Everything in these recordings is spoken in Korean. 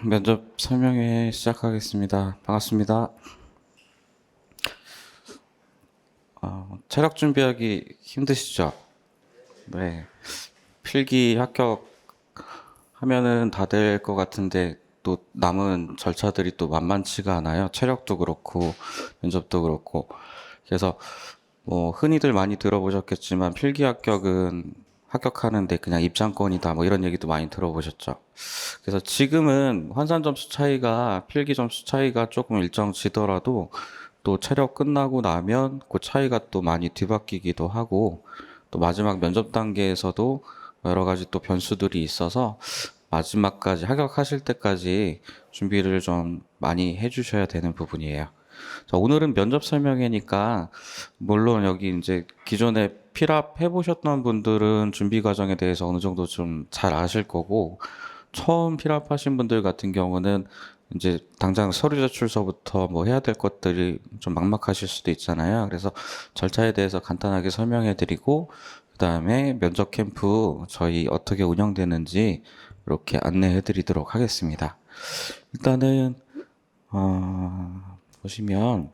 면접 설명회 시작하겠습니다. 반갑습니다. 체력 준비하기 힘드시죠? 네. 필기 합격하면은 다 될 것 같은데 또 남은 절차들이 또 만만치가 않아요. 체력도 그렇고 면접도 그렇고. 그래서 뭐 흔히들 많이 들어보셨겠지만 필기 합격하는데 그냥 입장권이다 뭐 이런 얘기도 많이 들어보셨죠. 그래서 지금은 환산 점수 차이가 필기 점수 차이가 조금 일정지더라도 또 체력 끝나고 나면 그 차이가 또 많이 뒤바뀌기도 하고 또 마지막 면접 단계에서도 여러 가지 또 변수들이 있어서 마지막까지 합격하실 때까지 준비를 좀 많이 해주셔야 되는 부분이에요. 자, 오늘은 면접 설명회니까 물론 여기 이제 기존에 필합 해보셨던 분들은 준비 과정에 대해서 어느 정도 좀 잘 아실 거고 처음 필합하신 분들 같은 경우는 이제 당장 서류 제출서부터 뭐 해야 될 것들이 좀 막막하실 수도 있잖아요. 그래서 절차에 대해서 간단하게 설명해 드리고 그다음에 면접 캠프 저희 어떻게 운영되는지 이렇게 안내해 드리도록 하겠습니다. 일단은 보시면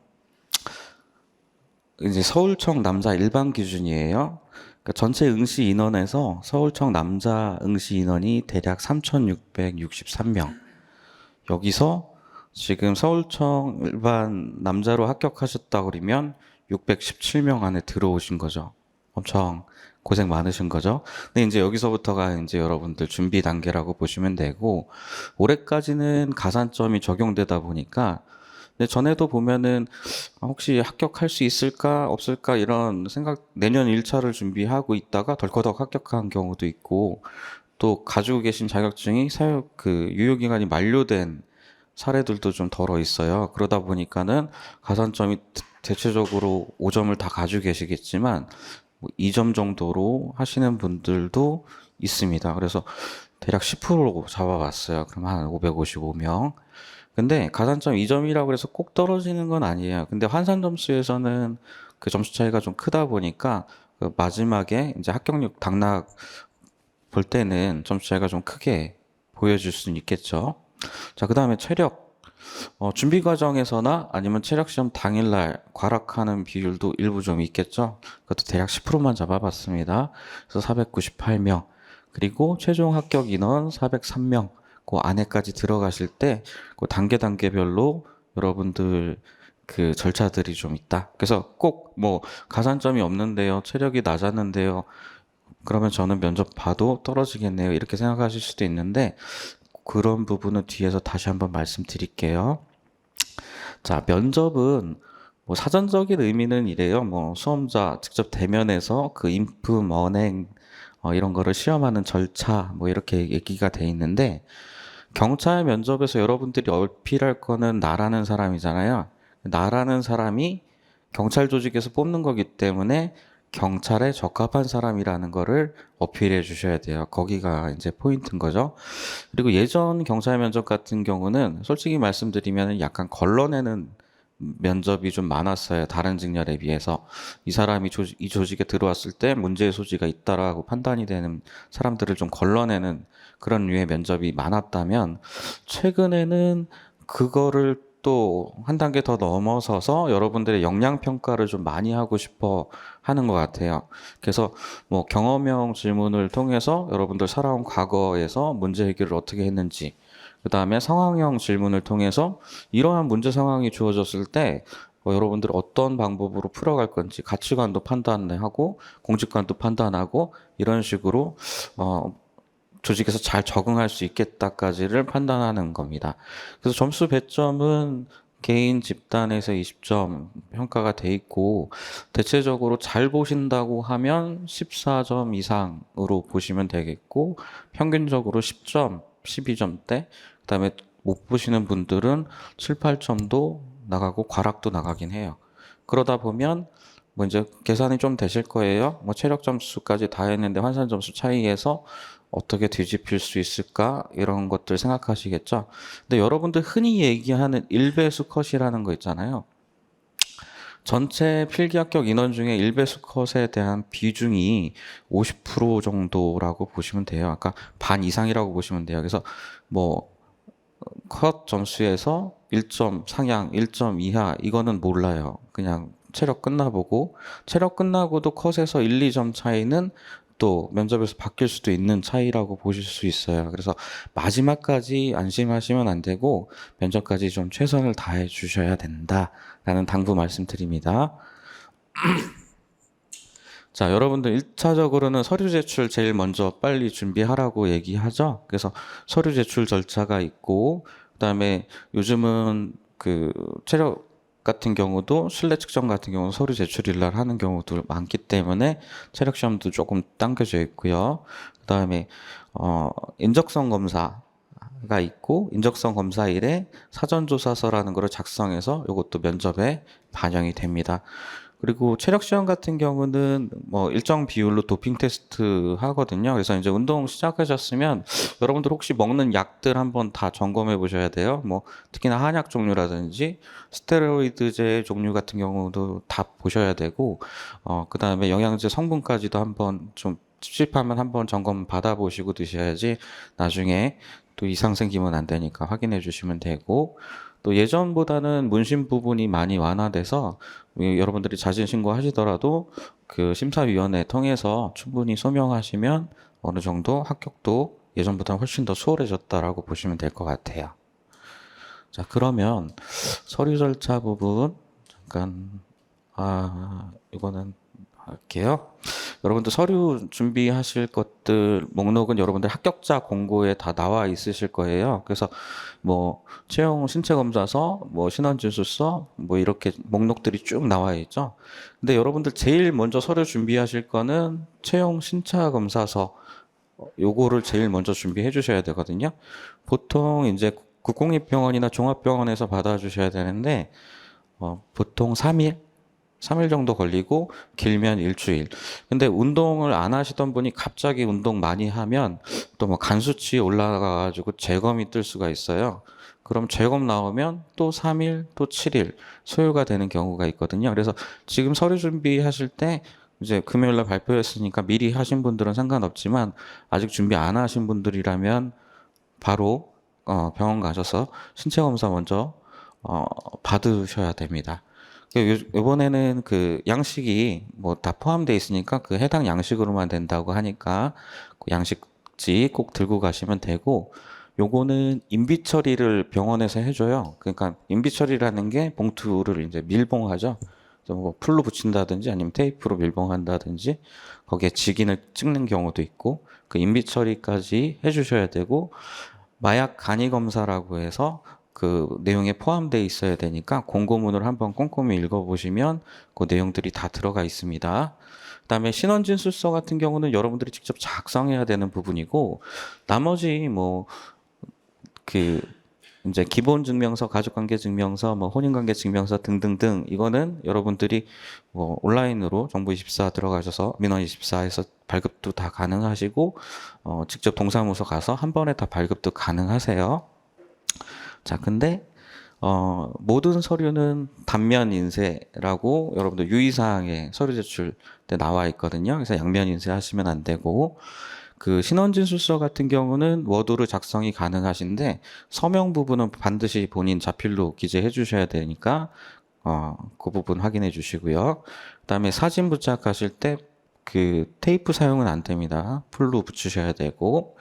이제 서울청 남자 일반 기준이에요. 그러니까 전체 응시 인원에서 서울청 남자 응시 인원이 대략 3,663명. 여기서 지금 서울청 일반 남자로 합격하셨다 그러면 617명 안에 들어오신 거죠. 엄청 고생 많으신 거죠. 근데 이제 여기서부터가 이제 여러분들 준비 단계라고 보시면 되고, 올해까지는 가산점이 적용되다 보니까, 근데 전에도 보면은 혹시 합격할 수 있을까 없을까 이런 생각 내년 1차를 준비하고 있다가 덜커덕 합격한 경우도 있고 또 가지고 계신 자격증이 사육 유효 기간이 만료된 사례들도 좀 덜어 있어요. 그러다 보니까는 가산점이 대체적으로 5점을 다 가지고 계시겠지만 뭐 2점 정도로 하시는 분들도 있습니다. 그래서 대략 10% 잡아봤어요. 그럼 한 555명. 근데 가산점 2점이라고 해서 꼭 떨어지는 건 아니에요. 근데 환산 점수에서는 그 점수 차이가 좀 크다 보니까 그 마지막에 이제 합격률 당락 볼 때는 점수 차이가 좀 크게 보여줄 수는 있겠죠. 자, 그 다음에 체력. 준비 과정에서나 아니면 체력 시험 당일날 과락하는 비율도 일부 좀 있겠죠. 그것도 대략 10%만 잡아봤습니다. 그래서 498명. 그리고 최종 합격 인원 403명. 그 안에까지 들어가실 때 그 단계별로 여러분들 그 절차들이 좀 있다. 그래서 꼭 뭐 가산점이 없는데요. 체력이 낮았는데요. 그러면 저는 면접 봐도 떨어지겠네요. 이렇게 생각하실 수도 있는데 그런 부분은 뒤에서 다시 한번 말씀드릴게요. 자, 면접은 뭐 사전적인 의미는 이래요. 뭐 수험자 직접 대면해서 그 인품, 언행 이런 거를 시험하는 절차 뭐 이렇게 얘기가 돼 있는데 경찰 면접에서 여러분들이 어필할 거는 나라는 사람이잖아요. 나라는 사람이 경찰 조직에서 뽑는 거기 때문에 경찰에 적합한 사람이라는 거를 어필해 주셔야 돼요. 거기가 이제 포인트인 거죠. 그리고 예전 경찰 면접 같은 경우는 솔직히 말씀드리면 약간 걸러내는 면접이 좀 많았어요. 다른 직렬에 비해서. 이 사람이 이 조직에 들어왔을 때 문제의 소지가 있다라고 판단이 되는 사람들을 좀 걸러내는 그런 류의 면접이 많았다면 최근에는 그거를 또 한 단계 더 넘어서서 여러분들의 역량 평가를 좀 많이 하고 싶어 하는 것 같아요. 그래서 뭐 경험형 질문을 통해서 여러분들 살아온 과거에서 문제 해결을 어떻게 했는지 그 다음에 상황형 질문을 통해서 이러한 문제 상황이 주어졌을 때 여러분들 어떤 방법으로 풀어갈 건지 가치관도 판단하고 공직관도 판단하고 이런 식으로 조직에서 잘 적응할 수 있겠다까지를 판단하는 겁니다. 그래서 점수 배점은 개인 집단에서 20점 평가가 돼 있고 대체적으로 잘 보신다고 하면 14점 이상으로 보시면 되겠고 평균적으로 10점, 12점대 그다음에 못 보시는 분들은 7, 8점도 나가고 과락도 나가긴 해요. 그러다 보면 뭐 이제 계산이 좀 되실 거예요. 뭐 체력 점수까지 다 했는데 환산 점수 차이에서 어떻게 뒤집힐 수 있을까? 이런 것들 생각하시겠죠? 근데 여러분들 흔히 얘기하는 일배수 컷이라는 거 있잖아요. 전체 필기 합격 인원 중에 일배수 컷에 대한 비중이 50% 정도라고 보시면 돼요. 아까 반 이상이라고 보시면 돼요. 그래서 뭐 컷 점수에서 1점 상향, 1점 이하 이거는 몰라요. 그냥 체력 끝나보고 체력 끝나고도 컷에서 1, 2점 차이는 또 면접에서 바뀔 수도 있는 차이라고 보실 수 있어요. 그래서 마지막까지 안심하시면 안 되고 면접까지 좀 최선을 다해 주셔야 된다라는 당부 말씀드립니다. 자, 여러분들 1차적으로는 서류 제출 제일 먼저 빨리 준비하라고 얘기하죠. 그래서 서류 제출 절차가 있고, 그다음에 요즘은 그 체력 같은 경우도 실내 측정 같은 경우는 서류 제출일 날 하는 경우도 많기 때문에 체력 시험도 조금 당겨져 있고요. 그다음에 인적성 검사가 있고 인적성 검사일에 사전조사서라는 거를 작성해서 이것도 면접에 반영이 됩니다. 그리고 체력 시험 같은 경우는 뭐 일정 비율로 도핑 테스트 하거든요. 그래서 이제 운동 시작하셨으면 여러분들 혹시 먹는 약들 한번 다 점검해 보셔야 돼요. 뭐 특히나 한약 종류라든지 스테로이드제 종류 같은 경우도 다 보셔야 되고, 그다음에 영양제 성분까지도 한번 좀 찝찝하면 한번 점검 받아보시고 드셔야지 나중에 또 이상 생기면 안 되니까 확인해 주시면 되고, 또 예전보다는 문신 부분이 많이 완화돼서 여러분들이 자진 신고하시더라도 그 심사위원회 통해서 충분히 소명하시면 어느 정도 합격도 예전보다 훨씬 더 수월해졌다라고 보시면 될 것 같아요. 자, 그러면 서류 절차 부분 잠깐 이거는 할게요. 여러분들 서류 준비하실 것들 목록은 여러분들 합격자 공고에 다 나와 있으실 거예요. 그래서 뭐 채용 신체검사서, 뭐 신원진술서, 뭐 이렇게 목록들이 쭉 나와 있죠. 근데 여러분들 제일 먼저 서류 준비하실 거는 채용 신체검사서, 요거를 제일 먼저 준비해 주셔야 되거든요. 보통 이제 국공립병원이나 종합병원에서 받아주셔야 되는데 보통 3일 정도 걸리고 길면 일주일. 근데 운동을 안 하시던 분이 갑자기 운동 많이 하면 또 뭐 간 수치 올라가가지고 재검이 뜰 수가 있어요. 그럼 재검 나오면 또 3일, 또 7일 소요가 되는 경우가 있거든요. 그래서 지금 서류 준비하실 때 이제 금요일 날 발표했으니까 미리 하신 분들은 상관없지만 아직 준비 안 하신 분들이라면 바로 병원 가셔서 신체 검사 먼저 받으셔야 됩니다. 이번에는 그 양식이 뭐 다 포함되어 있으니까 그 해당 양식으로만 된다고 하니까 그 양식지 꼭 들고 가시면 되고, 요거는 인비 처리를 병원에서 해줘요. 그러니까 인비 처리라는 게 봉투를 이제 밀봉하죠. 그래서 뭐 풀로 붙인다든지 아니면 테이프로 밀봉한다든지 거기에 직인을 찍는 경우도 있고, 그 인비 처리까지 해주셔야 되고, 마약 간이 검사라고 해서 그 내용에 포함되어 있어야 되니까 공고문을 한번 꼼꼼히 읽어보시면 그 내용들이 다 들어가 있습니다. 그다음에 신원진술서 같은 경우는 여러분들이 직접 작성해야 되는 부분이고, 나머지 뭐 그 이제 기본증명서, 가족관계증명서, 뭐 혼인관계증명서 등등등 이거는 여러분들이 뭐 온라인으로 정부24 들어가셔서 민원24에서 발급도 다 가능하시고, 직접 동사무소 가서 한 번에 다 발급도 가능하세요. 자, 근데 모든 서류는 단면 인쇄라고 여러분들 유의사항에 서류 제출 때 나와 있거든요. 그래서 양면 인쇄하시면 안 되고, 그 신원진술서 같은 경우는 워드로 작성이 가능하신데 서명 부분은 반드시 본인 자필로 기재해 주셔야 되니까 그 부분 확인해 주시고요. 그다음에 사진 부착하실 때 그 테이프 사용은 안 됩니다. 풀로 붙이셔야 되고,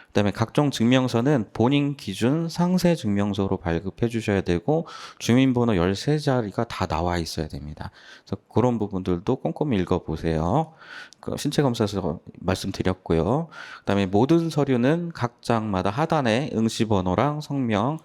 그다음에 각종 증명서는 본인 기준 상세 증명서로 발급해 주셔야 되고, 주민번호 13자리가 다 나와 있어야 됩니다. 그래서 그런 부분들도 꼼꼼히 읽어보세요. 그 신체검사에서 말씀드렸고요. 그다음에 모든 서류는 각 장마다 하단에 응시번호랑 성명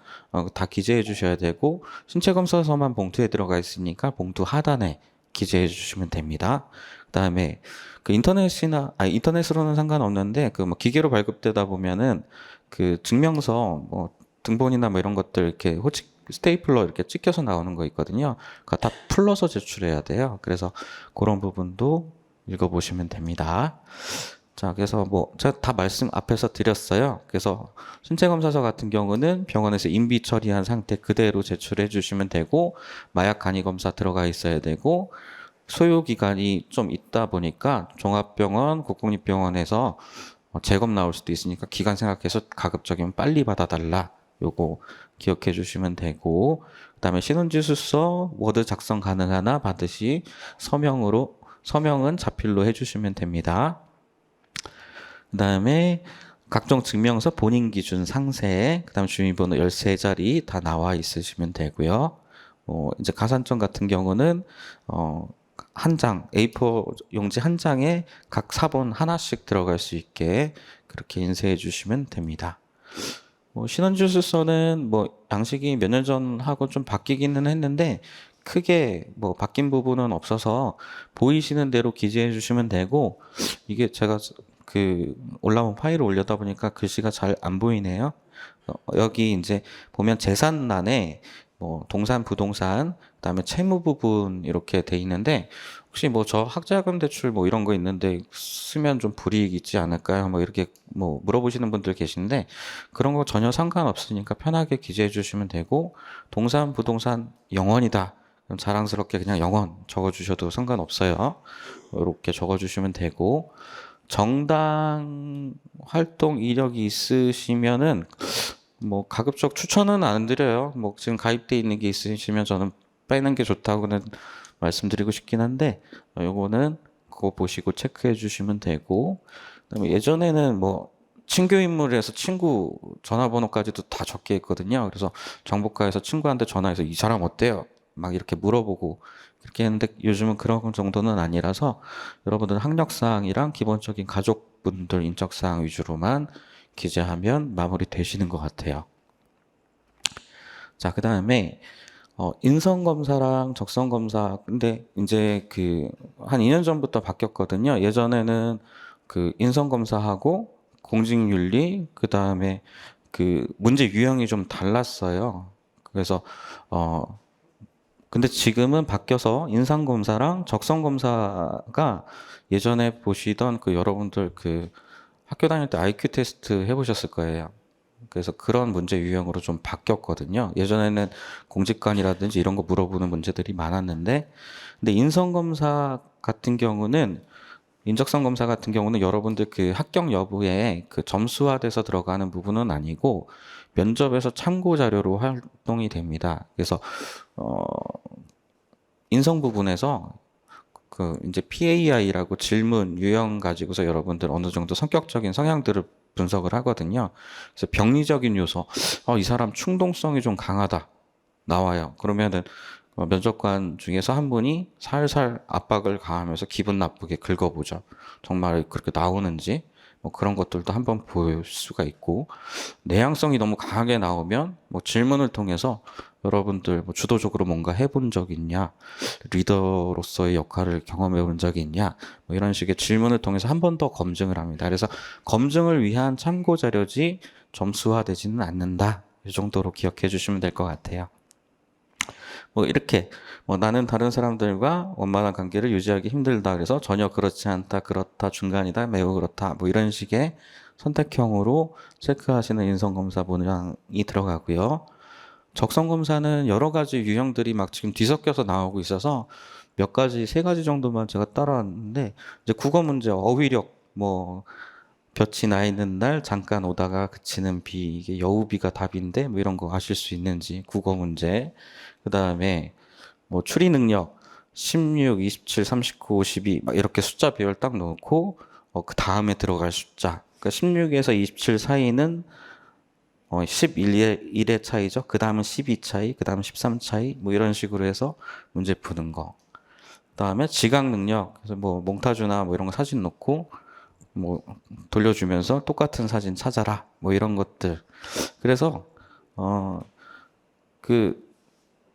다 기재해 주셔야 되고, 신체검사서만 봉투에 들어가 있으니까 봉투 하단에 기재해 주시면 됩니다. 그다음에 그 인터넷으로는 상관없는데 그 뭐 기계로 발급되다 보면은 그 증명서 뭐 등본이나 뭐 이런 것들 이렇게 호치 스테이플러 이렇게 찍혀서 나오는 거 있거든요. 그거 다 풀러서 제출해야 돼요. 그래서 그런 부분도 읽어보시면 됩니다. 자, 그래서 뭐 제가 다 말씀 앞에서 드렸어요. 그래서 신체검사서 같은 경우는 병원에서 인비 처리한 상태 그대로 제출해 주시면 되고, 마약 간이 검사 들어가 있어야 되고, 소요 기간이 좀 있다 보니까 종합병원, 국공립병원에서 재검 나올 수도 있으니까 기간 생각해서 가급적이면 빨리 받아달라 요거 기억해 주시면 되고, 그다음에 신혼지수서 워드 작성 가능하나 받으시 서명은 자필로 해주시면 됩니다. 그다음에 각종 증명서 본인 기준 상세, 그다음 주민번호 13자리 다 나와 있으시면 되고요. 이제 가산점 같은 경우는 한 장, A4 용지 한 장에 각 사본 하나씩 들어갈 수 있게 그렇게 인쇄해 주시면 됩니다. 신원주소서는 양식이 몇 년 전하고 좀 바뀌기는 했는데 크게 바뀐 부분은 없어서 보이시는 대로 기재해 주시면 되고, 이게 제가 올라온 파일을 올렸다 보니까 글씨가 잘 안 보이네요. 여기 이제 보면 재산란에 동산, 부동산, 그다음에 채무 부분 이렇게 돼 있는데, 혹시 저 학자금 대출 이런 거 있는데 쓰면 좀 불이익 있지 않을까요? 이렇게 물어보시는 분들 계신데, 그런 거 전혀 상관없으니까 편하게 기재해 주시면 되고, 동산, 부동산 영원이다. 그럼 자랑스럽게 그냥 영원 적어 주셔도 상관없어요. 이렇게 적어 주시면 되고, 정당 활동 이력이 있으시면은 가급적 추천은 안 드려요. 지금 가입돼 있는 게 있으시면 저는 빼는 게 좋다고는 말씀드리고 싶긴 한데, 요거는 그거 보시고 체크해 주시면 되고, 그다음에 예전에는 친교 인물에서 친구 전화번호까지도 다 적게 있거든요. 그래서 정보과에서 친구한테 전화해서 이 사람 어때요? 막 이렇게 물어보고 그렇게 했는데, 요즘은 그런 정도는 아니라서 여러분들 학력사항이랑 기본적인 가족분들 인적사항 위주로만 기재하면 마무리 되시는 것 같아요. 자, 그 다음에 인성검사랑 적성검사, 근데 이제 한 2년 전부터 바뀌었거든요. 예전에는 인성검사하고 공직윤리, 그 다음에 문제 유형이 좀 달랐어요. 그래서 근데 지금은 바뀌어서 인상검사랑 적성검사가, 예전에 보시던 여러분들 학교 다닐 때 IQ 테스트 해보셨을 거예요. 그래서 그런 문제 유형으로 좀 바뀌었거든요. 예전에는 공직관이라든지 이런 거 물어보는 문제들이 많았는데, 근데 인적성 검사 같은 경우는 여러분들 합격 여부에 점수화돼서 들어가는 부분은 아니고 면접에서 참고 자료로 활동이 됩니다. 그래서 인성 부분에서 이제 PAI라고 질문 유형 가지고서 여러분들 어느 정도 성격적인 성향들을 분석을 하거든요. 그래서 병리적인 요소, 이 사람 충동성이 좀 강하다 나와요. 그러면은 면접관 중에서 한 분이 살살 압박을 가하면서 기분 나쁘게 긁어보죠. 정말 그렇게 나오는지 그런 것들도 한번 볼 수가 있고, 내향성이 너무 강하게 나오면 질문을 통해서 여러분들 주도적으로 뭔가 해본 적 있냐, 리더로서의 역할을 경험해 본 적이 있냐, 이런 식의 질문을 통해서 한 번 더 검증을 합니다. 그래서 검증을 위한 참고 자료지 점수화되지는 않는다. 이 정도로 기억해 주시면 될 것 같아요. 이렇게 나는 다른 사람들과 원만한 관계를 유지하기 힘들다. 그래서 전혀 그렇지 않다, 그렇다, 중간이다, 매우 그렇다. 이런 식의 선택형으로 체크하시는 인성검사 문항이 들어가고요. 적성검사는 여러 가지 유형들이 막 지금 뒤섞여서 나오고 있어서 몇 가지, 세 가지 정도만 제가 따라왔는데, 이제 국어 문제, 어휘력, 볕이 나 있는 날 잠깐 오다가 그치는 비, 이게 여우비가 답인데 이런 거 아실 수 있는지, 국어 문제. 그 다음에 추리 능력 16, 27, 39, 52 막 이렇게 숫자 배열 딱 넣고 그 다음에 들어갈 숫자. 그러니까 16에서 27 사이는 11의 차이죠. 그 다음은 12 차이, 그 다음은 13 차이, 이런 식으로 해서 문제 푸는 거. 그다음에 지각 능력, 그래서 몽타주나 이런 거 사진 넣고 돌려주면서 똑같은 사진 찾아라, 이런 것들. 그래서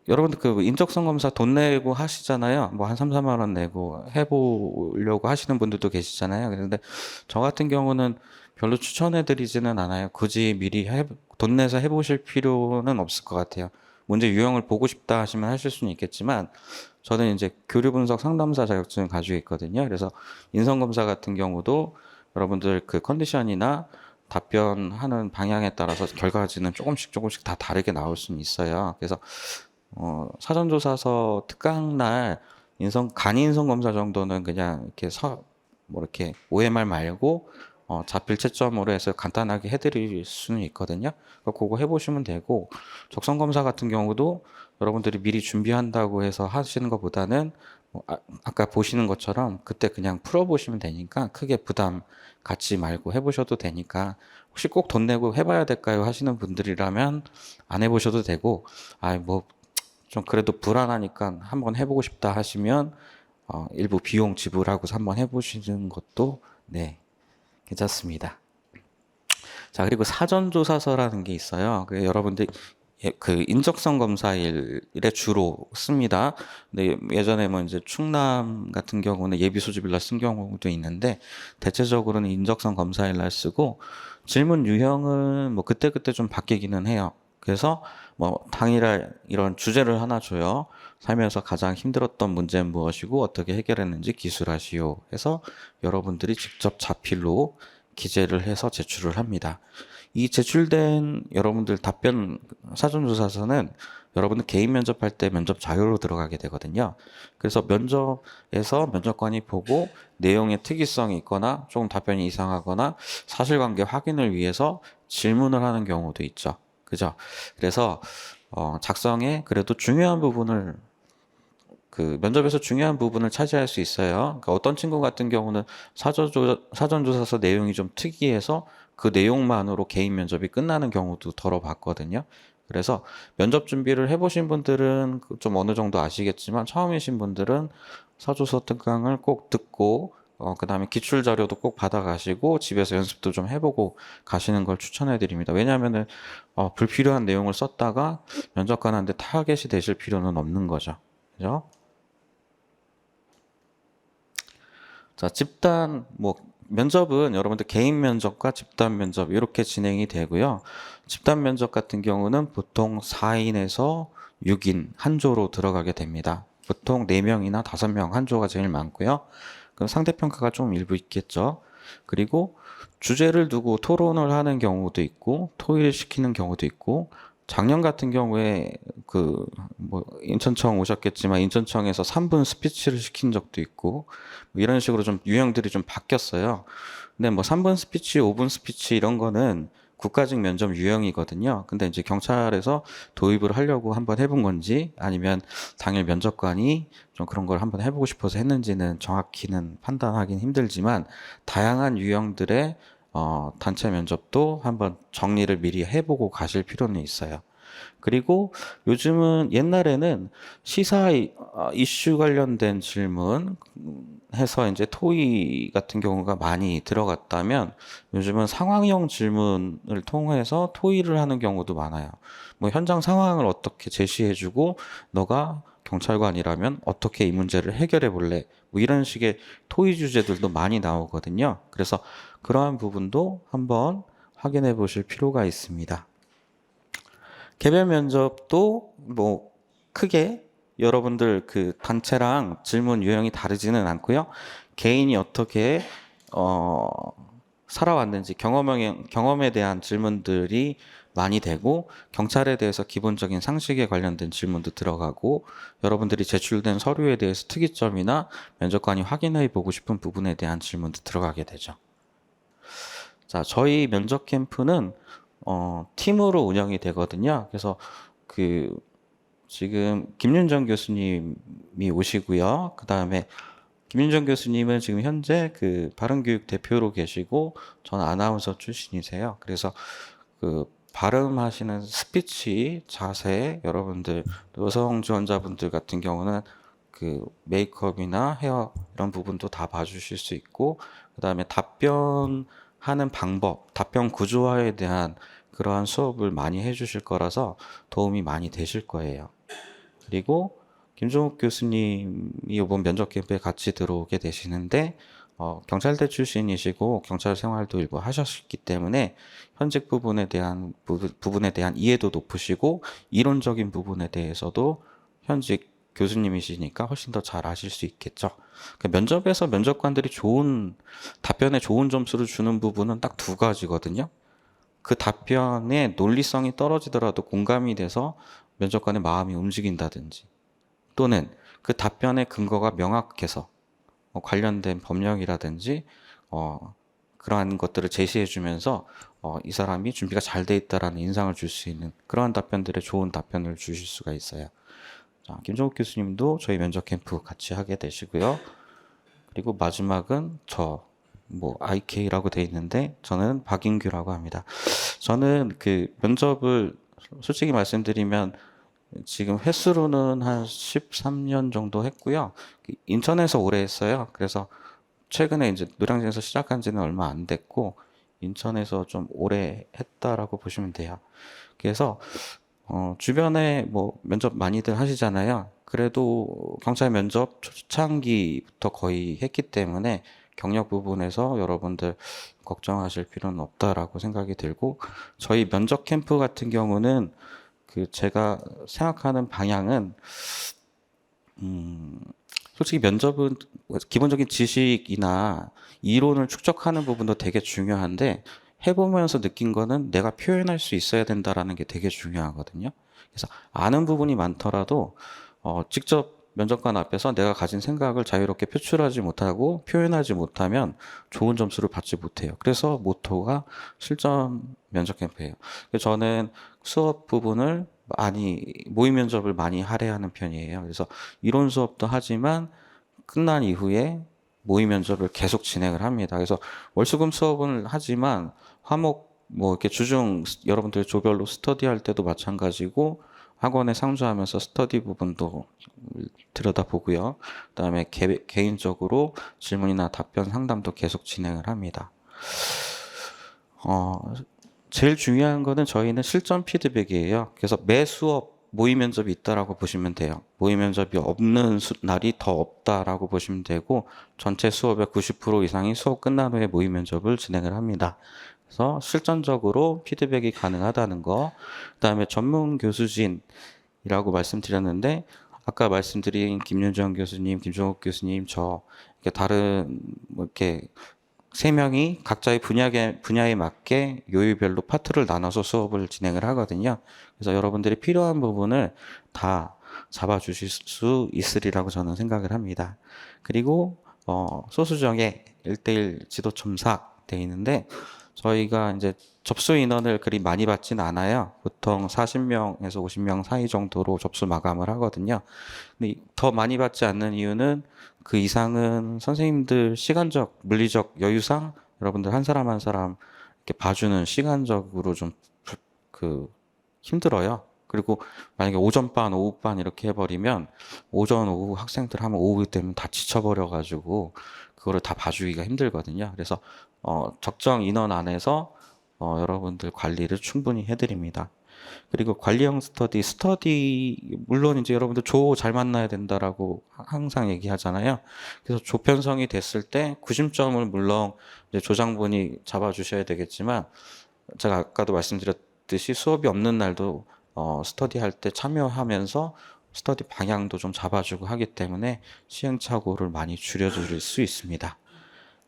여러분들 인적성 검사 돈 내고 하시잖아요. 한 3, 4만 원 내고 해보려고 하시는 분들도 계시잖아요. 그런데 저 같은 경우는 별로 추천해드리지는 않아요. 굳이 미리 돈 내서 해보실 필요는 없을 것 같아요. 문제 유형을 보고 싶다 하시면 하실 수는 있겠지만, 저는 이제 교류 분석 상담사 자격증을 가지고 있거든요. 그래서 인성 검사 같은 경우도 여러분들 컨디션이나 답변하는 방향에 따라서 결과지는 조금씩 다 다르게 나올 수는 있어요. 그래서 사전조사서 특강날 간이 인성 검사 정도는 그냥 이렇게 이렇게 OMR 말고 자필 채점으로 해서 간단하게 해드릴 수는 있거든요. 그거 해보시면 되고, 적성검사 같은 경우도 여러분들이 미리 준비한다고 해서 하시는 것보다는 아까 보시는 것처럼 그때 그냥 풀어보시면 되니까 크게 부담 갖지 말고 해보셔도 되니까, 혹시 꼭 돈 내고 해봐야 될까요 하시는 분들이라면 안 해보셔도 되고, 뭐 좀 그래도 불안하니까 한번 해보고 싶다 하시면 일부 비용 지불하고서 한번 해보시는 것도 네, 괜찮습니다. 자, 그리고 사전조사서라는 게 있어요. 여러분들 그 인적성 검사일에 주로 씁니다. 근데 예전에 뭐 이제 충남 같은 경우는 예비 소집일날 쓴 경우도 있는데, 대체적으로는 인적성 검사일날 쓰고, 질문 유형은 뭐 그때그때 좀 바뀌기는 해요. 그래서 뭐 당일에 이런 주제를 하나 줘요. 살면서 가장 힘들었던 문제는 무엇이고 어떻게 해결했는지 기술하시오 해서 여러분들이 직접 자필로 기재를 해서 제출을 합니다. 이 제출된 여러분들 답변 사전조사서는 여러분들 개인 면접할 때 면접 자료로 들어가게 되거든요. 그래서 면접에서 면접관이 보고 내용의 특이성이 있거나 조금 답변이 이상하거나 사실관계 확인을 위해서 질문을 하는 경우도 있죠. 그죠? 그래서 작성에 그래도 중요한 부분을, 그 면접에서 중요한 부분을 차지할 수 있어요. 그러니까 어떤 친구 같은 경우는 사전조사서 내용이 좀 특이해서 그 내용만으로 개인 면접이 끝나는 경우도 덜어 봤거든요. 그래서 면접 준비를 해보신 분들은 좀 어느 정도 아시겠지만, 처음이신 분들은 사조서 특강을 꼭 듣고 그 다음에 기출 자료도 꼭 받아가시고 집에서 연습도 좀 해보고 가시는 걸 추천해 드립니다. 왜냐하면은 불필요한 내용을 썼다가 면접관한테 타겟이 되실 필요는 없는 거죠. 그죠? 자, 집단, 면접은 여러분들 개인 면접과 집단 면접 이렇게 진행이 되고요. 집단 면접 같은 경우는 보통 4인에서 6인 한 조로 들어가게 됩니다. 보통 4명이나 5명 한 조가 제일 많고요. 그럼 상대평가가 좀 일부 있겠죠. 그리고 주제를 두고 토론을 하는 경우도 있고, 토의를 시키는 경우도 있고, 작년 같은 경우에 인천청 오셨겠지만 인천청에서 3분 스피치를 시킨 적도 있고, 뭐 이런 식으로 좀 유형들이 좀 바뀌었어요. 근데 뭐 3분 스피치, 5분 스피치 이런 거는 국가직 면접 유형이거든요. 근데 이제 경찰에서 도입을 하려고 한번 해본 건지, 아니면 당일 면접관이 좀 그런 걸 한번 해보고 싶어서 했는지는 정확히는 판단하기는 힘들지만, 다양한 유형들의 단체 면접도 한번 정리를 미리 해보고 가실 필요는 있어요. 그리고 요즘은, 옛날에는 시사 이슈 관련된 질문 해서 이제 토의 같은 경우가 많이 들어갔다면, 요즘은 상황형 질문을 통해서 토의를 하는 경우도 많아요. 뭐 현장 상황을 어떻게 제시해주고, 너가 경찰관이라면 어떻게 이 문제를 해결해 볼래? 뭐 이런 식의 토의 주제들도 많이 나오거든요. 그래서 그러한 부분도 한번 확인해 보실 필요가 있습니다. 개별 면접도 뭐 크게 여러분들 그 단체랑 질문 유형이 다르지는 않고요. 개인이 어떻게 살아왔는지 경험에 대한 질문들이 많이 되고, 경찰에 대해서 기본적인 상식에 관련된 질문도 들어가고, 여러분들이 제출된 서류에 대해서 특이점이나 면접관이 확인해 보고 싶은 부분에 대한 질문도 들어가게 되죠. 자, 저희 면접 캠프는 팀으로 운영이 되거든요. 그래서 지금 김윤정 교수님이 오시고요. 그 다음에 김윤정 교수님은 지금 현재 바른교육 대표로 계시고, 전 아나운서 출신이세요. 그래서 발음하시는 스피치, 자세, 여러분들 여성 지원자분들 같은 경우는 메이크업이나 헤어 이런 부분도 다 봐주실 수 있고, 그 다음에 답변하는 방법, 답변 구조화에 대한 그러한 수업을 많이 해주실 거라서 도움이 많이 되실 거예요. 그리고 김종욱 교수님이 이번 면접 캠프에 같이 들어오게 되시는데, 경찰대 출신이시고 경찰 생활도 일부 하셨기 때문에 현직 부분에 대한 이해도 높으시고, 이론적인 부분에 대해서도 현직 교수님이시니까 훨씬 더 잘 아실 수 있겠죠. 면접에서 면접관들이 답변에 좋은 점수를 주는 부분은 딱 2가지거든요. 그 답변의 논리성이 떨어지더라도 공감이 돼서 면접관의 마음이 움직인다든지, 또는 그 답변의 근거가 명확해서 관련된 법령이라든지 그러한 것들을 제시해 주면서 이 사람이 준비가 잘 돼 있다라는 인상을 줄 수 있는 그러한 답변들에 좋은 답변을 주실 수가 있어요. 자, 김종욱 교수님도 저희 면접 캠프 같이 하게 되시고요. 그리고 마지막은 IK라고 돼 있는데 저는 박인규라고 합니다. 저는 그 면접을 솔직히 말씀드리면 지금 횟수로는 한 13년 정도 했고요. 인천에서 오래 했어요. 그래서 최근에 이제 노량진에서 시작한 지는 얼마 안 됐고 인천에서 좀 오래 했다라고 보시면 돼요. 그래서 주변에 뭐 면접 많이들 하시잖아요. 그래도 경찰 면접 초창기부터 거의 했기 때문에 경력 부분에서 여러분들 걱정하실 필요는 없다라고 생각이 들고 저희 면접 캠프 같은 경우는 그 제가 생각하는 방향은 솔직히 면접은 기본적인 지식이나 이론을 축적하는 부분도 되게 중요한데 해보면서 느낀 거는 내가 표현할 수 있어야 된다라는 게 되게 중요하거든요. 그래서 아는 부분이 많더라도 직접 면접관 앞에서 내가 가진 생각을 자유롭게 표출하지 못하고 표현하지 못하면 좋은 점수를 받지 못해요. 그래서 모토가 실전 면접 캠프예요. 그래서 저는 수업 부분을 모의 면접을 많이 할애하는 편이에요. 그래서 이론 수업도 하지만 끝난 이후에 모의 면접을 계속 진행을 합니다. 그래서 월수금 수업을 하지만 화목 이렇게 주중 여러분들 조별로 스터디할 때도 마찬가지고 학원에 상주하면서 스터디 부분도 들여다보고요. 그다음에 개인적으로 질문이나 답변 상담도 계속 진행을 합니다. 제일 중요한 거는 저희는 실전 피드백이에요. 그래서 매 수업 모의 면접이 있다라고 보시면 돼요. 모의 면접이 없는 날이 더 없다라고 보시면 되고 전체 수업의 90% 이상이 수업 끝난 후에 모의 면접을 진행을 합니다. 그래서 실전적으로 피드백이 가능하다는 거. 그다음에 전문 교수진이라고 말씀드렸는데 아까 말씀드린 김윤정 교수님, 김종욱 교수님, 이렇게 다른 이렇게 세 명이 각자의 분야에 맞게 요일별로 파트를 나눠서 수업을 진행을 하거든요. 그래서 여러분들이 필요한 부분을 다 잡아주실 수 있으리라고 저는 생각을 합니다. 그리고 소수정예 1대1 지도 첨삭 돼 있는데 저희가 이제 접수 인원을 그리 많이 받진 않아요. 보통 40명에서 50명 사이 정도로 접수 마감을 하거든요. 근데 더 많이 받지 않는 이유는 그 이상은 선생님들 시간적, 물리적 여유상 여러분들 한 사람 한 사람 이렇게 봐주는 시간적으로 좀 힘들어요. 그리고 만약에 오전반, 오후반 이렇게 해버리면 오전, 오후 학생들 하면 오후 되면 다 지쳐버려가지고 그거를 다 봐주기가 힘들거든요. 그래서 적정 인원 안에서 여러분들 관리를 충분히 해드립니다. 그리고 관리형 스터디, 물론 이제 여러분들 조 잘 만나야 된다라고 항상 얘기하잖아요. 그래서 조 편성이 됐을 때 구심점을 물론 이제 조장분이 잡아주셔야 되겠지만, 제가 아까도 말씀드렸듯이 수업이 없는 날도 스터디 할 때 참여하면서 스터디 방향도 좀 잡아주고 하기 때문에 시행착오를 많이 줄여줄 수 있습니다.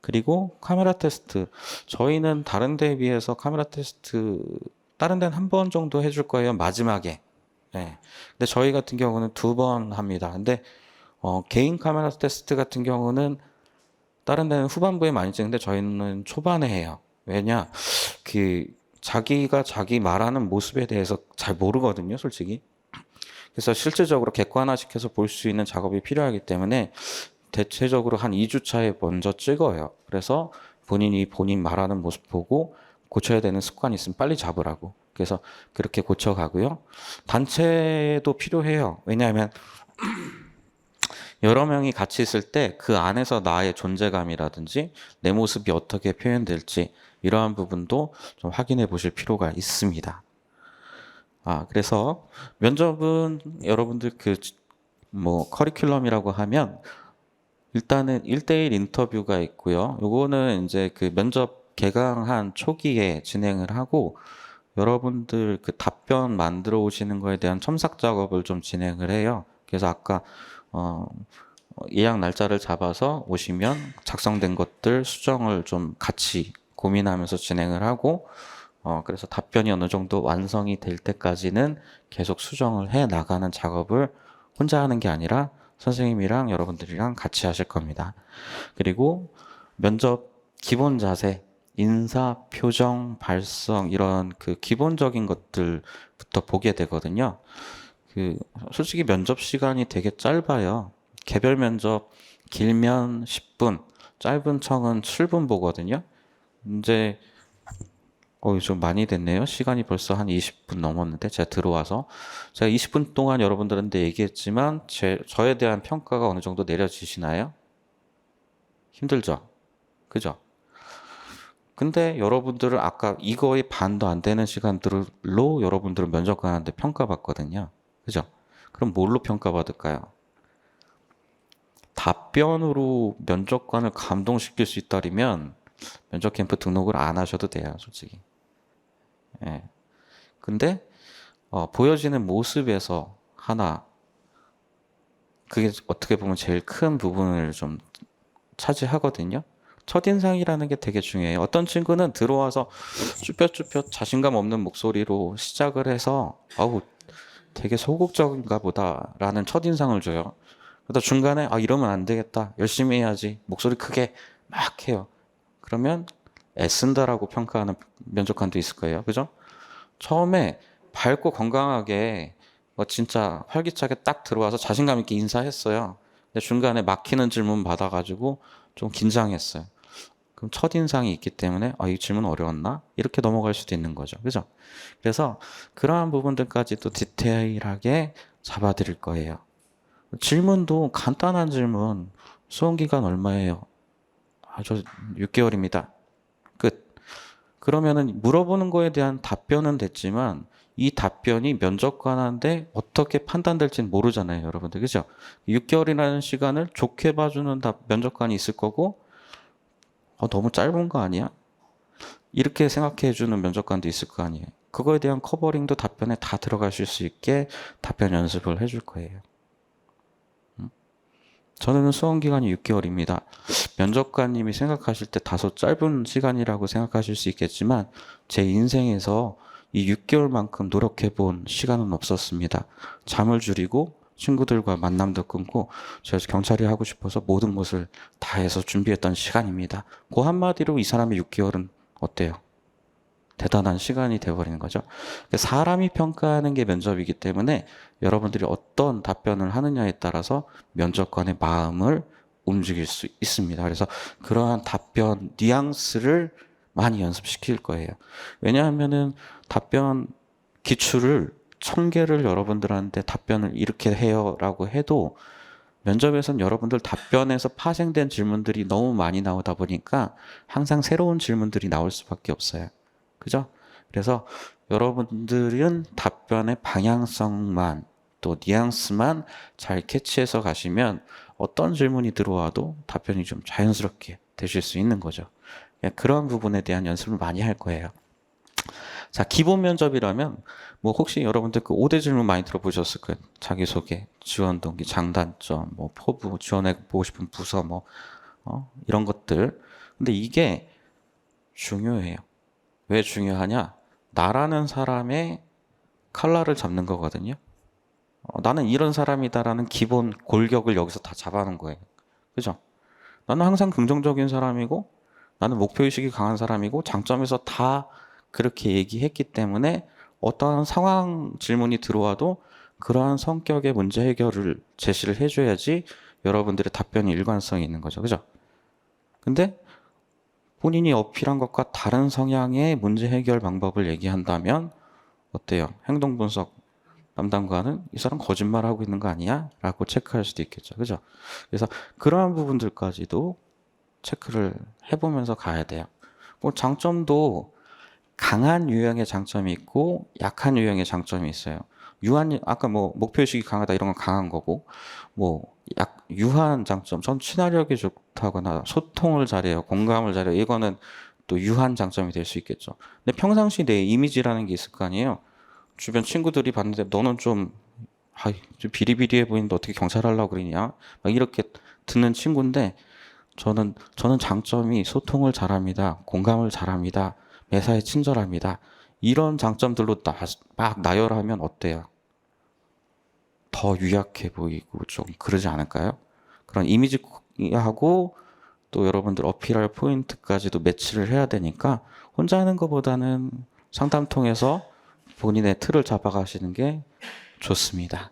그리고 카메라 테스트. 저희는 다른 데에 비해서 카메라 테스트 다른 데는 한 번 정도 해줄 거예요. 마지막에. 네. 근데 저희 같은 경우는 2번 합니다. 근데 개인 카메라 테스트 같은 경우는 다른 데는 후반부에 많이 찍는데 저희는 초반에 해요. 왜냐? 자기가 자기 말하는 모습에 대해서 잘 모르거든요, 솔직히. 그래서 실질적으로 객관화시켜서 볼 수 있는 작업이 필요하기 때문에 대체적으로 한 2주 차에 먼저 찍어요. 그래서 본인 말하는 모습 보고 고쳐야 되는 습관이 있으면 빨리 잡으라고. 그래서 그렇게 고쳐가고요. 단체도 필요해요. 왜냐하면 여러 명이 같이 있을 때 그 안에서 나의 존재감이라든지 내 모습이 어떻게 표현될지 이러한 부분도 좀 확인해 보실 필요가 있습니다. 그래서 면접은 여러분들 커리큘럼이라고 하면 일단은 1대1 인터뷰가 있고요. 요거는 이제 그 면접 개강한 초기에 진행을 하고 여러분들 그 답변 만들어 오시는 거에 대한 첨삭 작업을 좀 진행을 해요. 그래서 아까 예약 날짜를 잡아서 오시면 작성된 것들 수정을 좀 같이 고민하면서 진행을 하고 그래서 답변이 어느 정도 완성이 될 때까지는 계속 수정을 해 나가는 작업을 혼자 하는 게 아니라 선생님이랑 여러분들이랑 같이 하실 겁니다. 그리고 면접 기본 자세 인사, 표정, 발성 이런 그 기본적인 것들부터 보게 되거든요. 그 솔직히 면접 시간이 되게 짧아요. 개별 면접 길면 10분, 짧은 청은 7분 보거든요. 이제 좀 많이 됐네요. 시간이 벌써 한 20분 넘었는데 제가 들어와서 제가 20분 동안 여러분들한테 얘기했지만 저에 대한 평가가 어느 정도 내려지시나요? 힘들죠? 그죠? 근데 여러분들은 아까 이거의 반도 안 되는 시간들로 여러분들은 면접관한테 평가받거든요. 그죠? 그럼 뭘로 평가받을까요? 답변으로 면접관을 감동시킬 수 있다면 면접 캠프 등록을 안 하셔도 돼요, 솔직히. 예. 근데 보여지는 모습에서 하나 그게 어떻게 보면 제일 큰 부분을 좀 차지하거든요. 첫인상이라는 게 되게 중요해요. 어떤 친구는 들어와서 쭈뼛쭈뼛 자신감 없는 목소리로 시작을 해서 아우 되게 소극적인가 보다라는 첫인상을 줘요. 그러다 중간에 이러면 안 되겠다. 열심히 해야지. 목소리 크게 막 해요. 그러면 애쓴다라고 평가하는 면접관도 있을 거예요. 그죠? 처음에 밝고 건강하게 진짜 활기차게 딱 들어와서 자신감 있게 인사했어요. 근데 중간에 막히는 질문 받아가지고 좀 긴장했어요. 그럼 첫인상이 있기 때문에 이 질문 어려웠나? 이렇게 넘어갈 수도 있는 거죠. 그죠? 그래서 그러한 부분들까지도 디테일하게 잡아드릴 거예요. 질문도 간단한 질문. 수험 기간 얼마예요? 저 6개월입니다. 끝. 그러면은 물어보는 거에 대한 답변은 됐지만 이 답변이 면접관한테 어떻게 판단될지는 모르잖아요, 여러분들. 그죠? 6개월이라는 시간을 좋게 봐주는 면접관이 있을 거고, 너무 짧은 거 아니야? 이렇게 생각해 주는 면접관도 있을 거 아니에요. 그거에 대한 커버링도 답변에 다 들어가실 수 있게 답변 연습을 해줄 거예요. 저는 수험 기간이 6개월입니다. 면접관님이 생각하실 때 다소 짧은 시간이라고 생각하실 수 있겠지만 제 인생에서 이 6개월만큼 노력해 본 시간은 없었습니다. 잠을 줄이고 친구들과 만남도 끊고 제가 경찰이 하고 싶어서 모든 것을 다 해서 준비했던 시간입니다. 그 한마디로 이 사람의 6개월은 어때요? 대단한 시간이 되어버리는 거죠. 사람이 평가하는 게 면접이기 때문에 여러분들이 어떤 답변을 하느냐에 따라서 면접관의 마음을 움직일 수 있습니다. 그래서 그러한 답변 뉘앙스를 많이 연습시킬 거예요. 왜냐하면은 답변 기출을 1000개를 여러분들한테 답변을 이렇게 해요라고 해도 면접에선 여러분들 답변에서 파생된 질문들이 너무 많이 나오다 보니까 항상 새로운 질문들이 나올 수밖에 없어요. 그죠? 그래서 여러분들은 답변의 방향성만 또 뉘앙스만 잘 캐치해서 가시면 어떤 질문이 들어와도 답변이 좀 자연스럽게 되실 수 있는 거죠. 그런 부분에 대한 연습을 많이 할 거예요. 자, 기본 면접이라면 뭐 혹시 여러분들 그 5대 질문 많이 들어보셨을 거예요. 자기소개, 지원 동기, 장단점, 뭐 포부, 지원해 보고 싶은 부서 뭐 이런 것들. 근데 이게 중요해요. 왜 중요하냐? 나라는 사람의 칼라를 잡는 거거든요. 나는 이런 사람이다라는 기본 골격을 여기서 다 잡아놓은 거예요. 그죠? 나는 항상 긍정적인 사람이고, 나는 목표의식이 강한 사람이고, 장점에서 다 그렇게 얘기했기 때문에 어떠한 상황 질문이 들어와도 그러한 성격의 문제 해결을 제시를 해줘야지 여러분들의 답변이 일관성이 있는 거죠. 그죠? 근데 본인이 어필한 것과 다른 성향의 문제 해결 방법을 얘기한다면 어때요? 행동 분석 담당관은 이 사람 거짓말하고 있는 거 아니야? 라고 체크할 수도 있겠죠. 그죠? 그래서 그러한 부분들까지도 체크를 해보면서 가야 돼요. 뭐 장점도 강한 유형의 장점이 있고 약한 유형의 장점이 있어요. 아까 뭐 목표의식이 강하다 이런 건 강한 거고, 뭐 유한 장점, 전 친화력이 좋다거나 소통을 잘해요, 공감을 잘해요. 이거는 또 유한 장점이 될 수 있겠죠. 근데 평상시 내 이미지라는 게 있을 거 아니에요. 주변 친구들이 봤는데 너는 좀 비리비리해 보이는데 어떻게 경찰 하려고 그러냐? 막 이렇게 듣는 친구인데 저는 장점이 소통을 잘합니다. 공감을 잘합니다. 매사에 친절합니다. 이런 장점들로 막 나열하면 어때요? 더 유약해 보이고 좀 그러지 않을까요? 그런 이미지하고 또 여러분들 어필할 포인트까지도 매치를 해야 되니까 혼자 하는 것보다는 상담 통해서 본인의 틀을 잡아가시는 게 좋습니다.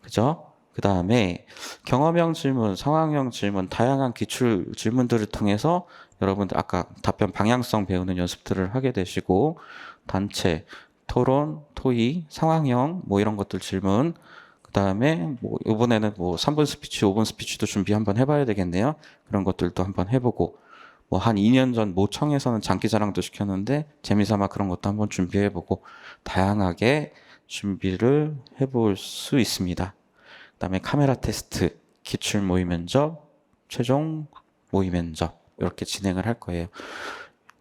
그죠? 그 다음에 경험형 질문, 상황형 질문, 다양한 기출 질문들을 통해서 여러분들 아까 답변 방향성 배우는 연습들을 하게 되시고, 단체, 토론, 토의, 상황형 뭐 이런 것들 질문, 그 다음에 뭐 이번에는 뭐 3분 스피치, 5분 스피치도 준비 한번 해봐야 되겠네요. 그런 것들도 한번 해보고, 뭐 한 2년 전 모청에서는 장기자랑도 시켰는데 재미삼아 그런 것도 한번 준비해보고, 다양하게 준비를 해볼 수 있습니다. 그다음에 카메라 테스트, 기출 모의 면접, 최종 모의 면접 이렇게 진행을 할 거예요.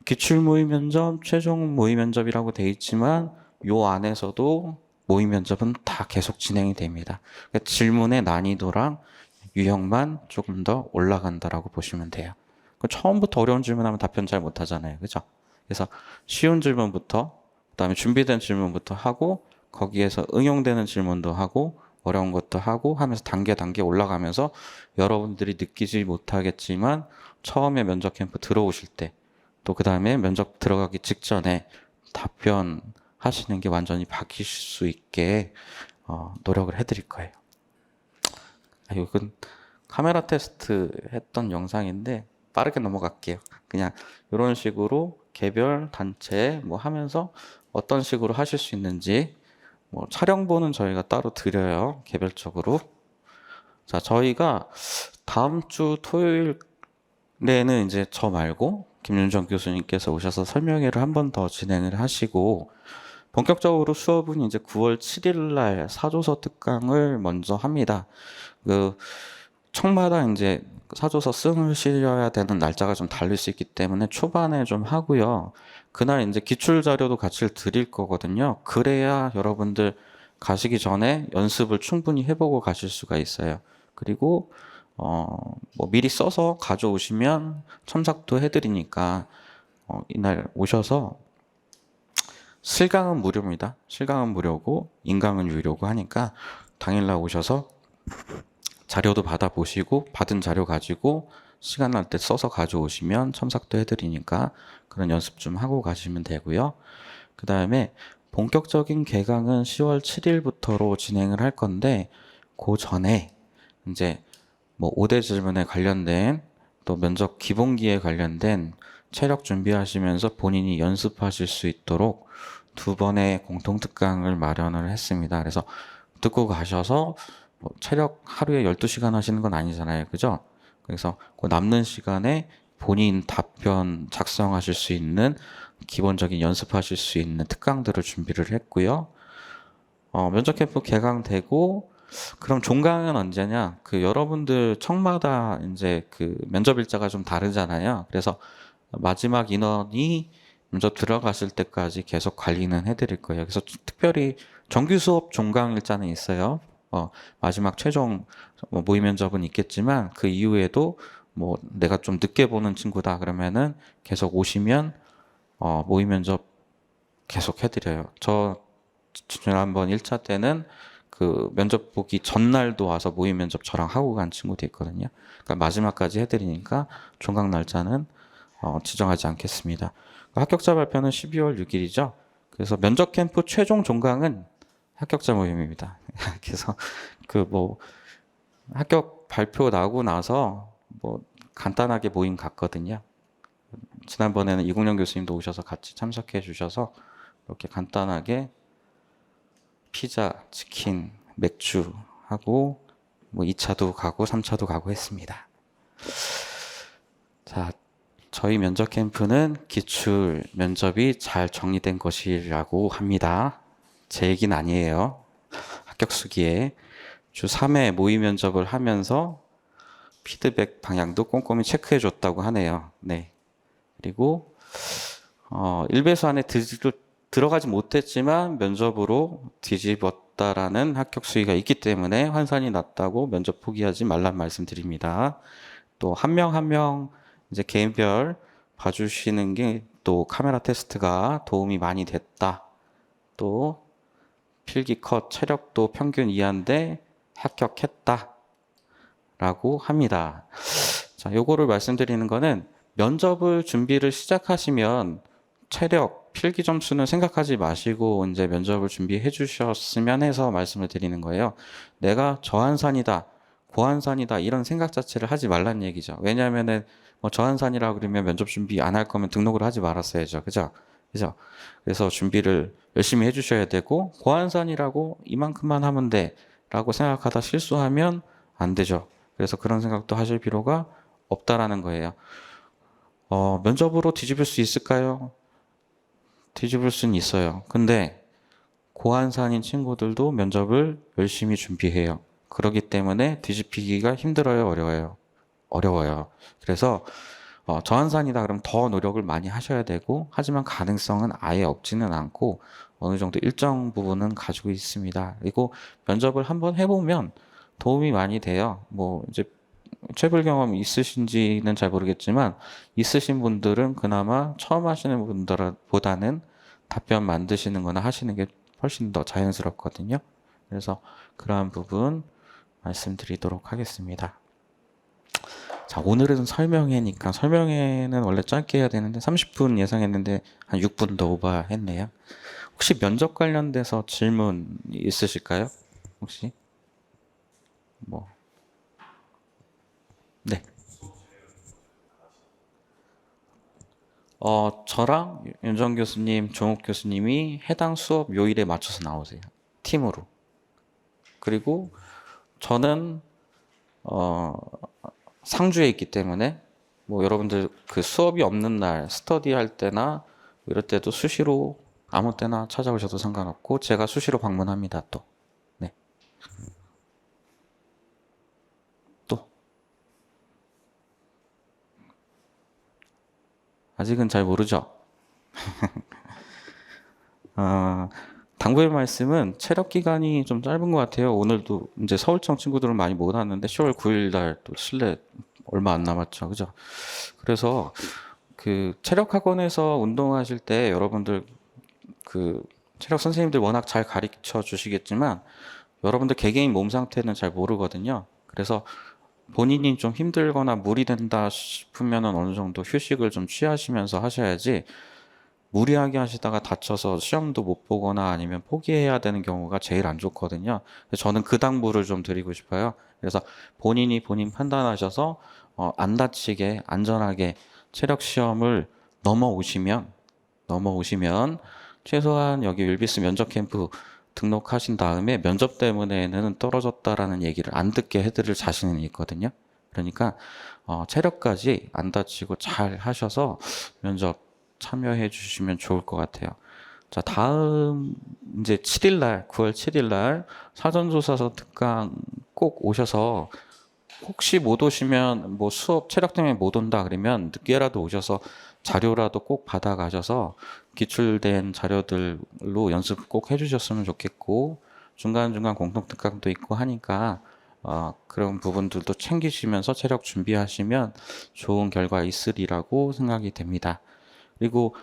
기출 모의 면접, 최종 모의 면접이라고 돼 있지만 요 안에서도 모의 면접은 다 계속 진행이 됩니다. 그러니까 질문의 난이도랑 유형만 조금 더 올라간다라고 보시면 돼요. 처음부터 어려운 질문하면 답변 잘 못하잖아요, 그죠? 그래서 쉬운 질문부터, 그다음에 준비된 질문부터 하고 거기에서 응용되는 질문도 하고 어려운 것도 하고 하면서 단계 올라가면서 여러분들이 느끼지 못하겠지만 처음에 면접 캠프 들어오실 때 또 그 다음에 면접 들어가기 직전에 답변하시는 게 완전히 바뀌실 수 있게 노력을 해드릴 거예요. 이건 카메라 테스트 했던 영상인데 빠르게 넘어갈게요. 그냥 이런 식으로 개별, 단체 뭐 하면서 어떤 식으로 하실 수 있는지, 뭐 촬영본은 저희가 따로 드려요. 개별적으로. 자, 저희가 다음 주 토요일에는 이제 저 말고 김윤정 교수님께서 오셔서 설명회를 한 번 더 진행을 하시고, 본격적으로 수업은 이제 9월 7일 날 사조서 특강을 먼저 합니다. 그 청마다 이제 사조서 쓰셔야 되는 날짜가 좀 다를 수 있기 때문에 초반에 좀 하고요. 그날 이제 기출 자료도 같이 드릴 거거든요. 그래야 여러분들 가시기 전에 연습을 충분히 해보고 가실 수가 있어요. 그리고 뭐 미리 써서 가져오시면 첨삭도 해드리니까 이날 오셔서, 실강은 무료입니다. 실강은 무료고 인강은 유료고 하니까 당일날 오셔서 자료도 받아보시고 받은 자료 가지고 시간 날 때 써서 가져오시면 첨삭도 해드리니까 그런 연습 좀 하고 가시면 되고요. 그 다음에 본격적인 개강은 10월 7일부터로 진행을 할 건데, 그 전에 이제 뭐 5대 질문에 관련된 또 면접 기본기에 관련된 체력 준비하시면서 본인이 연습하실 수 있도록 2번의 공통특강을 마련을 했습니다. 그래서 듣고 가셔서 뭐 체력 하루에 12시간 하시는 건 아니잖아요. 그죠? 그래서 그 남는 시간에 본인 답변 작성하실 수 있는 기본적인 연습하실 수 있는 특강들을 준비를 했고요. 면접 캠프 개강되고, 그럼 종강은 언제냐? 그 여러분들 청마다 이제 그 면접 일자가 좀 다르잖아요. 그래서 마지막 인원이 면접 들어갔을 때까지 계속 관리는 해드릴 거예요. 그래서 특별히 정규 수업 종강 일자는 있어요. 마지막 최종 모의 면접은 있겠지만 그 이후에도 뭐 내가 좀 늦게 보는 친구다 그러면은 계속 오시면 모의 면접 계속 해드려요. 저 지난번 1차 때는 그 면접 보기 전날도 와서 모의 면접 저랑 하고 간 친구도 있거든요. 그러니까 마지막까지 해드리니까 종강 날짜는 지정하지 않겠습니다. 합격자 발표는 12월 6일이죠. 그래서 면접 캠프 최종 종강은 합격자 모임입니다. 그래서 그 뭐 합격 발표 나고 나서 뭐 간단하게 모임 갔거든요. 지난번에는 이국영 교수님도 오셔서 같이 참석해 주셔서 이렇게 간단하게 피자, 치킨, 맥주 하고 뭐 2차도 가고 3차도 가고 했습니다. 자, 저희 면접 캠프는 기출 면접이 잘 정리된 것이라고 합니다. 제 얘기는 아니에요. 합격 수기에 주 3회 모의 면접을 하면서 피드백 방향도 꼼꼼히 체크해 줬다고 하네요. 네. 그리고 1배수 안에 들어가지 못했지만 면접으로 뒤집었다라는 합격 수위가 있기 때문에 환산이 낮다고 면접 포기하지 말란 말씀드립니다. 또 한 명 한 명 이제 개인별 봐주시는 게 또 카메라 테스트가 도움이 많이 됐다. 또 필기 컷 체력도 평균 이하인데 합격했다 라고 합니다. 자, 요거를 말씀드리는 거는 면접을 준비를 시작하시면 체력, 필기 점수는 생각하지 마시고 이제 면접을 준비해 주셨으면 해서 말씀을 드리는 거예요. 내가 저한산이다, 고한산이다 이런 생각 자체를 하지 말란 얘기죠. 왜냐하면은 뭐 저한산이라 그러면 면접 준비 안 할 거면 등록을 하지 말았어야죠. 그죠? 그죠? 그래서 준비를 열심히 해 주셔야 되고 고한산이라고 이만큼만 하면 돼라고 생각하다 실수하면 안 되죠. 그래서 그런 생각도 하실 필요가 없다라는 거예요. 면접으로 뒤집을 수 있을까요? 뒤집을 수는 있어요. 근데 고한산인 친구들도 면접을 열심히 준비해요. 그렇기 때문에 뒤집히기가 힘들어요, 어려워요? 어려워요. 그래서 저한산이다 그러면 더 노력을 많이 하셔야 되고, 하지만 가능성은 아예 없지는 않고 어느 정도 일정 부분은 가지고 있습니다. 그리고 면접을 한번 해보면 도움이 많이 돼요. 뭐 이제 체불 경험 있으신지는 잘 모르겠지만 있으신 분들은 그나마 처음 하시는 분들보다는 답변 만드시는 거나 하시는 게 훨씬 더 자연스럽거든요. 그래서 그러한 부분 말씀드리도록 하겠습니다. 자, 오늘은 설명회니까 설명회는 원래 짧게 해야 되는데 30분 예상했는데 한 6분 더 오버했네요. 혹시 면접 관련돼서 질문 있으실까요? 혹시? 뭐, 네. 저랑 윤정 교수님, 종욱 교수님이 해당 수업 요일에 맞춰서 나오세요. 팀으로. 그리고 저는 상주에 있기 때문에 뭐 여러분들 그 수업이 없는 날 스터디 할 때나 이럴 때도 수시로 아무 때나 찾아오셔도 상관없고 제가 수시로 방문합니다. 또. 네. 또. 아직은 잘 모르죠. 당부의 말씀은 체력 기간이 좀 짧은 것 같아요. 오늘도 이제 서울청 친구들은 많이 못 왔는데 10월 9일 날 또 실내 얼마 안 남았죠. 그죠? 그래서 그 체력 학원에서 운동하실 때 여러분들 그 체력 선생님들 워낙 잘 가르쳐 주시겠지만 여러분들 개개인 몸 상태는 잘 모르거든요. 그래서 본인이 좀 힘들거나 무리 된다 싶으면은 어느 정도 휴식을 좀 취하시면서 하셔야지 무리하게 하시다가 다쳐서 시험도 못 보거나 아니면 포기해야 되는 경우가 제일 안 좋거든요. 그래서 저는 그 당부를 좀 드리고 싶어요. 그래서 본인이 본인 판단하셔서 안 다치게 안전하게 체력 시험을 넘어오시면 최소한 여기 윌비스 면접 캠프 등록하신 다음에 면접 때문에는 떨어졌다라는 얘기를 안 듣게 해드릴 자신은 있거든요. 그러니까 체력까지 안 다치고 잘 하셔서 면접 참여해 주시면 좋을 것 같아요. 자, 다음 이제 7일 날, 9월 7일 날 사전조사서 특강 꼭 오셔서 혹시 못 오시면 뭐 수업 체력 때문에 못 온다 그러면 늦게라도 오셔서 자료라도 꼭 받아 가셔서 기출된 자료들로 연습 꼭 해주셨으면 좋겠고 중간중간 공통 특강도 있고 하니까 그런 부분들도 챙기시면서 체력 준비하시면 좋은 결과 있으리라고 생각이 됩니다. 그리고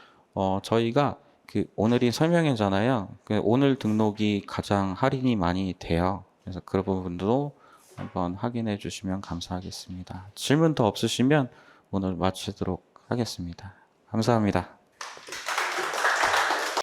저희가 그 오늘이 설명회잖아요. 그 오늘 등록이 가장 할인이 많이 돼요. 그래서 그런 부분도 한번 확인해 주시면 감사하겠습니다. 질문 더 없으시면 오늘 마치도록 하겠습니다. 감사합니다.